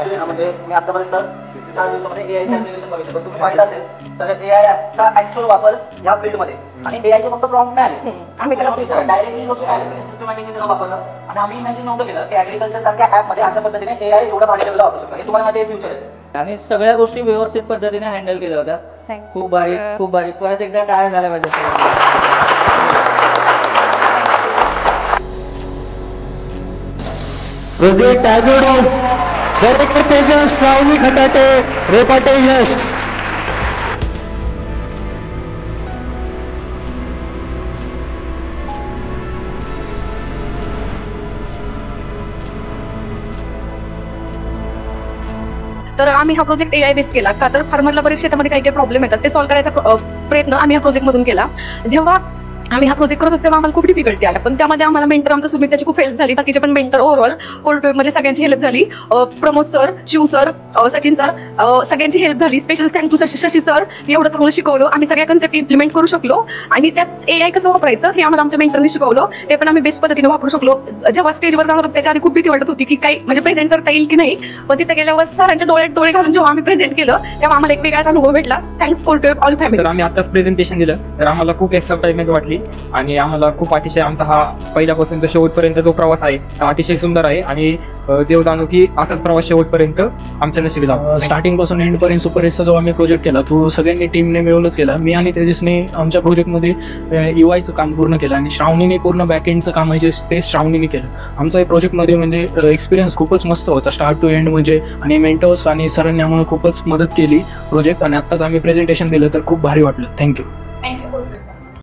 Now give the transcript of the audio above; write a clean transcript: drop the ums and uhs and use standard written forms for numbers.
Actually म्हणजे मी आतापर्यंत 4 दिवसामध्ये एआयचं ॲप्लिकेशन बघितलं, पण तुम्ही पाहिलं असेल तर एआयचा ऍक्च्युअल वापर या फील्डमध्ये आणि एआयचे फक्त प्रॉम्प्ट नाही आले, आम्ही त्याला डायरेक्टली गोष्टी काय म्हणजे सिस्टमॅटिकली त्याला वापरलं आणि आम्ही इमॅजिन नव्हतं केलं की ॲग्रिकल्चर सारख्या ॲपमध्ये अशा पद्धतीने एआय एवढं भारी लेवलला वापरू शकतो. हे तुम्हाला माहिती आहे फ्युचर आहे आणि सगळ्या गोष्टी व्यवस्थित पद्धतीने हँडल केल्या होत्या. खूप भारी खूप भारी. परत एकदा टाळ्या झाल्या पाहिजे. प्रोजेक्ट ॲग्रोडॉस डायरेक्टर तेजस, श्रावणी खटाटे, रेपाटे यश. तर आम्ही हा प्रोजेक्ट एआय बेस केला का तर फार्मरला बरेच शेतामध्ये काही काही प्रॉब्लेम येतात, ते सॉल्व्ह करायचा प्रयत्न आम्ही या प्रोजेक्ट मधून केला. जेव्हा आम्ही हा प्रोजेक्ट करत होतो तेव्हा आम्हाला खूप डिफिकल्टी आल्या, पण त्यामध्ये आम्हाला मेंटर आमचं सुमित त्याची खूप हेल्प झाली, बाकीचे पण मेंटर ओव्हरऑल कोर्टमध्ये सगळ्यांची हेल्प झाली. Pramod sir, Shiv sir, Sachin sir, सगळ्यांची हेल्प झाली. स्पेशल थँक्यू शशी सर, एवढं चांगलं शिकवलं. आम्ही सगळ्या कन्सेप्ट इम्प्लिमेंट करू शकलो आणि त्यात एआय कसं वापरायचं हे आम्हाला आमच्या मेंटरने शिकवलं. ते पण आम्ही बेस्ट पद्धतीने वापरू शकलो. जेव्हा स्टेजवर जाणार होतो त्याच्या आधी खूप भीती वाटत होती की काही म्हणजे प्रेझेंट करता येईल की नाही, पण तिथे गेल्यावर सरांच्या डोळ्यात डोळे घालून जेव्हा आम्ही प्रेझेंट केलं तेव्हा आम्हाला एक वेगळाच अनुभव भेटला. थँक्स कोर्टवेब ऑल फॅमिली. तर आम्ही आताच प्रेझेंटेशन दिलं तर आम्हाला खूप एक्साइटमेंट वाटली आणि आम्हाला खूप अतिशय आमचा हा पहिल्यापासून तर शेवटपर्यंत जो प्रवास आहे हा अतिशय सुंदर आहे आणि देव जाणू की असाच प्रवास शेवटपर्यंत आमच्या नशिबी लागतो. स्टार्टिंग पासून एंड पर्यंत सुपरहिटचा जो आम्ही प्रोजेक्ट केला तो सगळ्यांनी टीमने मिळूनच केला. मी आणि तेजसने आमच्या प्रोजेक्टमध्ये यूआयचं काम पूर्ण केलं आणि श्रावणीने पूर्ण बॅकएंडचं काम आहे ते श्रावणीने केलं. आमचा या प्रोजेक्टमध्ये म्हणजे एक्सपिरियन्स खूपच मस्त होता स्टार्ट टू एंड म्हणजे, आणि मेंटर्स आणि सरांनी आम्हाला खूपच मदत केली प्रोजेक्ट, आणि आत्ताच आम्ही प्रेझेंटेशन दिलं तर खूप भारी वाटलं. थँक्यू.